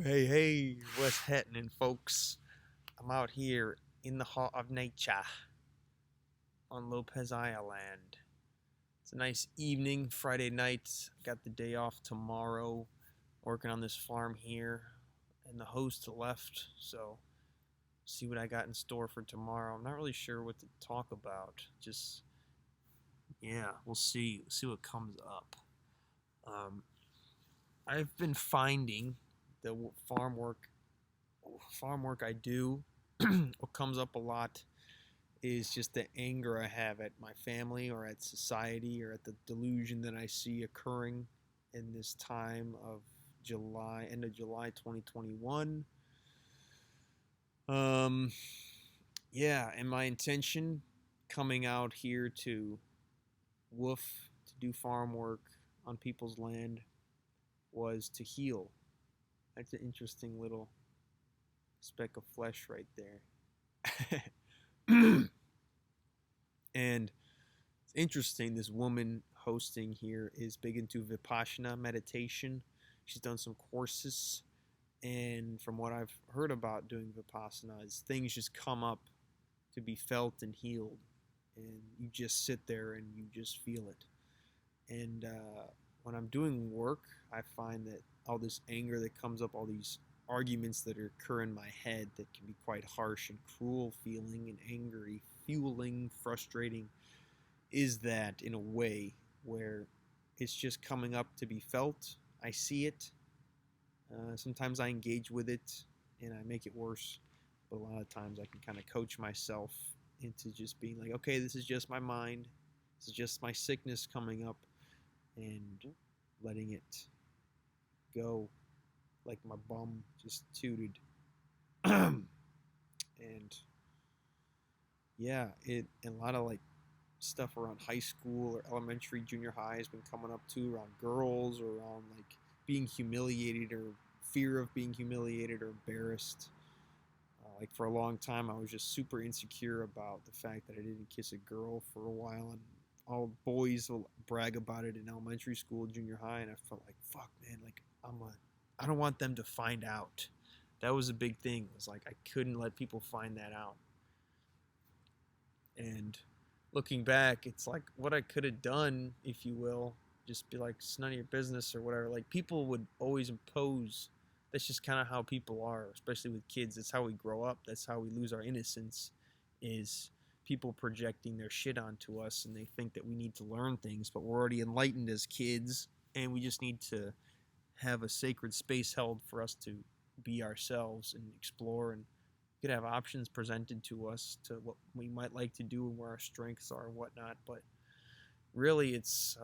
Hey, hey, what's happening, folks? I'm out here in the heart of nature on Lopez Island. It's a nice evening, Friday night. Got the day off tomorrow, working on this farm here, and the host left, so see what I got in store for tomorrow. I'm not really sure what to talk about. Just, yeah, we'll see. See what comes up. Um, I've been finding the farm work I do, what comes up a lot is just the anger I have at my family or at society or at the delusion that I see occurring in this time of July, end of July 2021. Um, yeah, and my intention coming out here to to do farm work on people's land was to heal. That's an interesting little speck of flesh right there. And it's interesting, this woman hosting here is big into Vipassana meditation. She's done some courses, and from what I've heard about doing Vipassana, is things just come up to be felt and healed, and you just sit there and you just feel it. And when I'm doing work, I find that all this anger that comes up, all these arguments that occur in my head that can be quite harsh and cruel feeling and angry, fueling, frustrating, is that in a way where it's just coming up to be felt. I see it. Sometimes I engage with it and I make it worse. But a lot of times I can kind of coach myself into just being like, okay, this is just my mind. This is just my sickness coming up, and letting it go like my bum just tooted. And yeah, and a lot of like stuff around high school or elementary, junior high has been coming up too, around girls or around like being humiliated or fear of being humiliated or embarrassed. Like for a long time, I was just super insecure about the fact that I didn't kiss a girl for a while, and all boys will brag about it in elementary school, junior high, and I felt like, fuck, man, like I don't want them to find out. That was a big thing. It was like I couldn't let people find that out. And looking back, it's like what I could have done, if you will, just be like, it's none of your business or whatever. Like people would always impose. That's just kind of how people are, especially with kids. That's how we grow up. That's how we lose our innocence, is people projecting their shit onto us, and they think that we need to learn things, but we're already enlightened as kids, and we just need to have a sacred space held for us to be ourselves and explore, and could have options presented to us to what we might like to do and where our strengths are and whatnot. But really, it's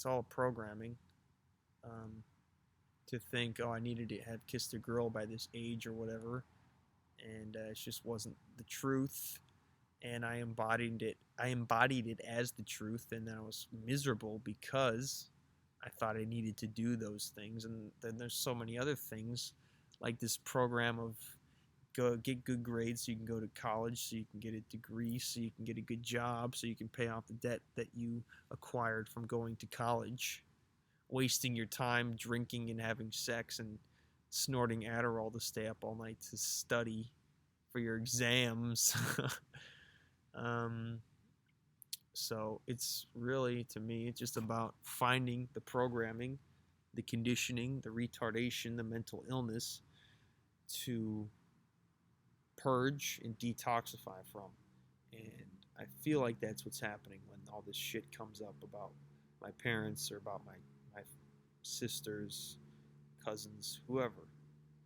all programming. Um, to think, oh, I needed to have kissed a girl by this age or whatever, and it just wasn't the truth. And I embodied it. I embodied it as the truth, and then I was miserable because I thought I needed to do those things. And then there's so many other things, like this program of go get good grades so you can go to college, so you can get a degree, so you can get a good job, so you can pay off the debt that you acquired from going to college, wasting your time drinking and having sex and snorting Adderall to stay up all night to study for your exams. um, so it's really, to me, it's just about finding the programming, the conditioning, the retardation, the mental illness to purge and detoxify from. And I feel like that's what's happening when all this shit comes up about my parents or about my sisters, cousins, whoever.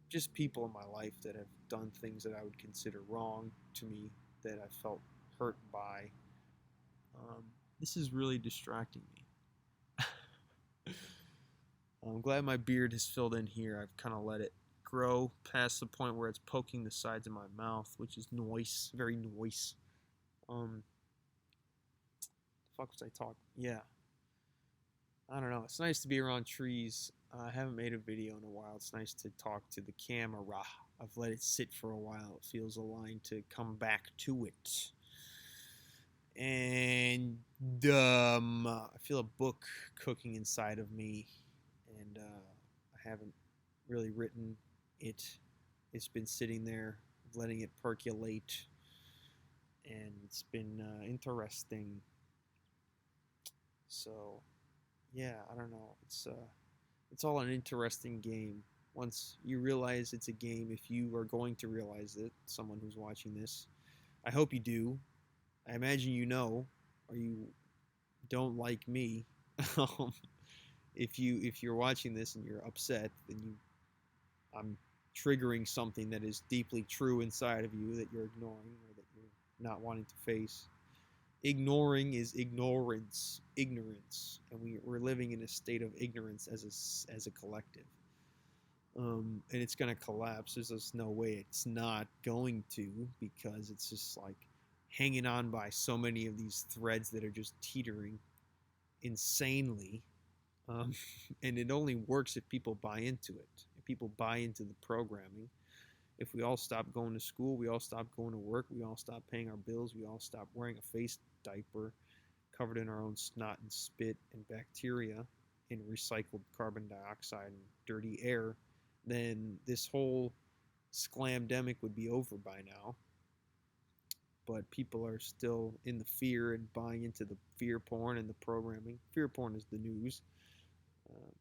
Just people in my life that have done things that I would consider wrong to me, that I felt hurt by. This is really distracting me. I'm glad my beard has filled in here. I've kind of let it grow past the point where it's poking the sides of my mouth, which is noise, very noise. The fuck was I talking? Yeah, I don't know. It's nice to be around trees. I haven't made a video in a while. It's nice to talk to the camera. I've let it sit for a while. It feels aligned to come back to it. And I feel a book cooking inside of me, and I haven't really written it. It's been sitting there, letting it percolate, and it's been interesting. So yeah, I don't know. It's all an interesting game. Once you realize it's a game, if you are going to realize it, someone who's watching this, I hope you do. I imagine you know, or you don't like me. Um, if you're watching this and you're upset, then I'm triggering something that is deeply true inside of you that you're ignoring or that you're not wanting to face. Ignoring is ignorance, and we're living in a state of ignorance as a collective. And it's going to collapse. There's just no way it's not going to, because it's just like hanging on by so many of these threads that are just teetering insanely. Um, and it only works if people buy into it. If people buy into the programming. If we all stop going to school, we all stop going to work, we all stop paying our bills, we all stop wearing a face diaper covered in our own snot and spit and bacteria and recycled carbon dioxide and dirty air, then this whole sclamdemic would be over by now. But people are still in the fear and buying into the fear porn and the programming. Fear porn is the news. Um,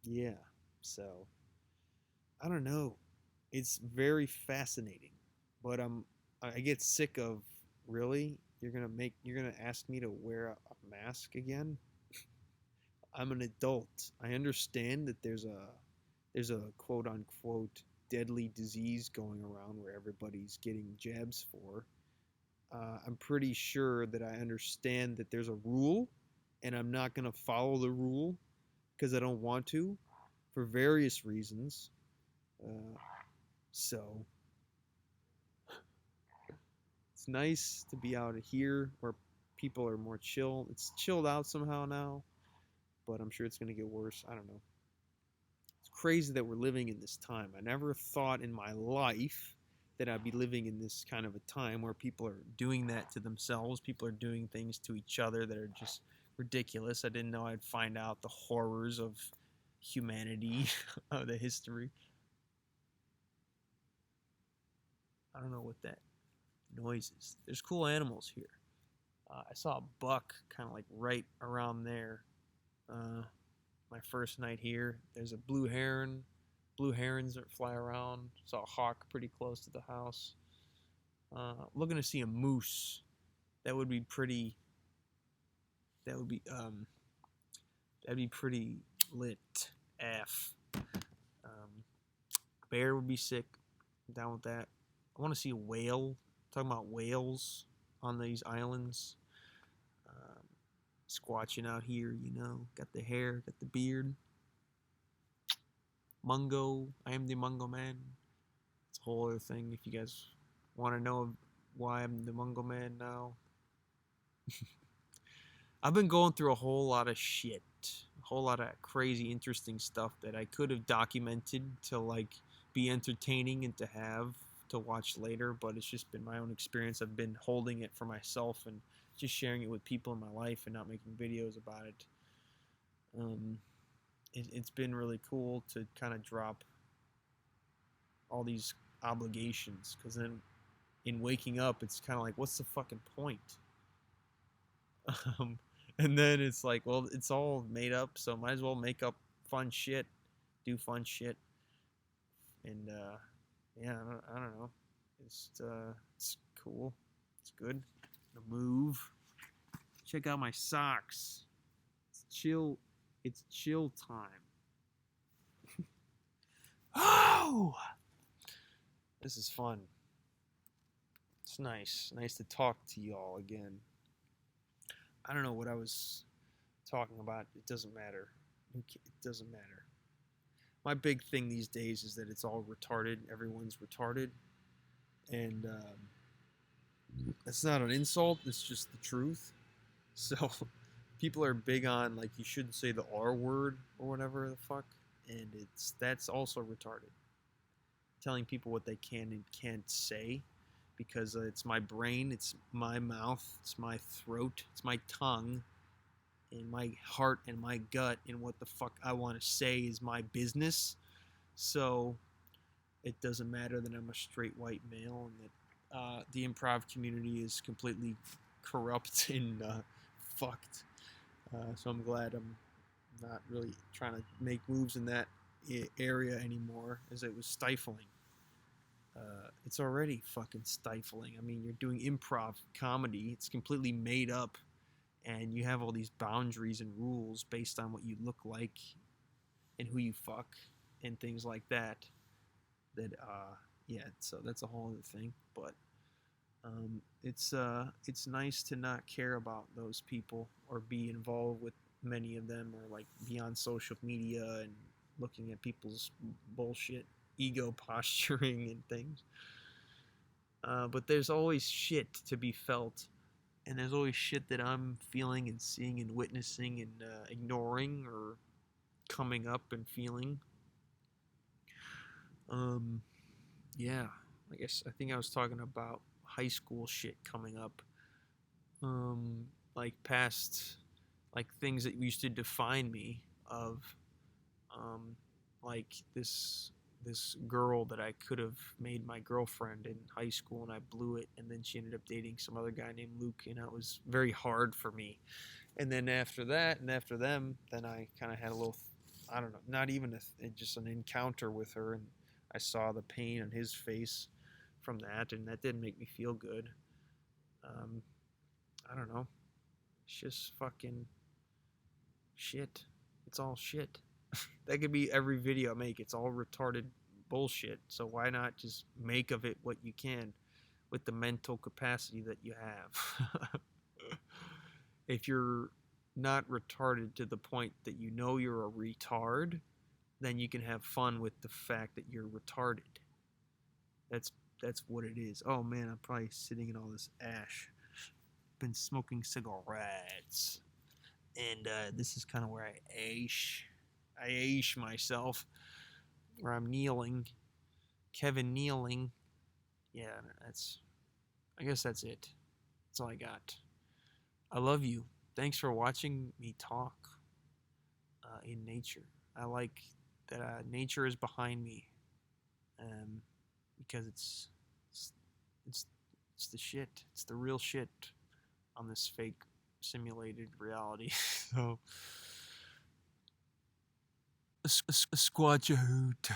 yeah, so I don't know. It's very fascinating, but I get sick of, really, you're gonna ask me to wear a mask again. I'm an adult. I understand that there's a quote unquote deadly disease going around where everybody's getting jabs for. I'm pretty sure that I understand that there's a rule, and I'm not gonna follow the rule because I don't want to, for various reasons. Uh, so it's nice to be out here where people are more chill. It's chilled out somehow now, but I'm sure it's going to get worse. I don't know. It's crazy that we're living in this time. I never thought in my life that I'd be living in this kind of a time where people are doing that to themselves. People are doing things to each other that are just ridiculous. I didn't know I'd find out the horrors of humanity, of the history. I don't know what that noise is. There's cool animals here. I saw a buck kind of like right around there. My first night here. There's a blue heron, blue herons that fly around. Saw a hawk pretty close to the house. Looking to see a moose. That would be pretty. That would be That'd be pretty lit. Bear would be sick. I'm down with that. I want to see a whale. I'm talking about whales on these islands. Squatching out here, got the hair, got the beard. Mungo, I am the Mungo Man. It's a whole other thing. If you guys want to know why I'm the Mungo Man now, I've been going through a whole lot of shit, a whole lot of crazy, interesting stuff that I could have documented to like be entertaining and to have to watch later, but it's just been my own experience. I've been holding it for myself and just sharing it with people in my life and not making videos about it. It's been really cool to kind of drop all these obligations, because then in waking up, it's kind of like, what's the fucking point? Um, and then it's like, well, it's all made up, so might as well make up fun shit, do fun shit, and yeah, I don't know. It's cool. It's good. The move. Check out my socks. It's chill. It's chill time. Oh, this is fun. It's nice. Nice to talk to y'all again. I don't know what I was talking about. It doesn't matter. It doesn't matter. My big thing these days is that it's all retarded. Everyone's retarded. And that's not an insult. It's just the truth. So people are big on, like, you shouldn't say the R word or whatever the fuck. And that's also retarded. Telling people what they can and can't say, because it's my brain, it's my mouth, it's my throat, it's my tongue, and my heart and my gut, and what the fuck I want to say is my business. So it doesn't matter that I'm a straight white male and that the improv community is completely corrupt and fucked. So I'm glad I'm not really trying to make moves in that area anymore, as it was stifling. It's already fucking stifling. I mean, you're doing improv comedy. It's completely made up, and you have all these boundaries and rules based on what you look like and who you fuck and things like that. That yeah. So that's a whole other thing. But it's nice to not care about those people or be involved with many of them or like be on social media and looking at people's bullshit ego posturing and things. But there's always shit to be felt, and there's always shit that I'm feeling and seeing and witnessing and ignoring or coming up and feeling. Um, yeah, I think I was talking about high school shit coming up. Like past, like things that used to define me of, um, like this girl that I could have made my girlfriend in high school and I blew it, and then she ended up dating some other guy named Luke, and it was very hard for me. And then after that and after them, then I kind of had a little, I don't know, not even just an encounter with her, and I saw the pain on his face from that, and that didn't make me feel good. um, I don't know. It's just fucking shit. It's all shit. That could be every video I make. It's all retarded bullshit. So why not just make of it what you can with the mental capacity that you have? If you're not retarded to the point that you know you're a retard, then you can have fun with the fact that you're retarded. That's that's what it is. Oh man, I'm probably sitting in all this ash. Been smoking cigarettes, and this is kind of where I ash myself, where I'm kneeling, Kevin kneeling. Yeah, that's. I guess that's it. That's all I got. I love you. Thanks for watching me talk in nature. I like that nature is behind me, um, because it's it's it's the shit. It's the real shit on this fake simulated reality. So, a squatch a hoot.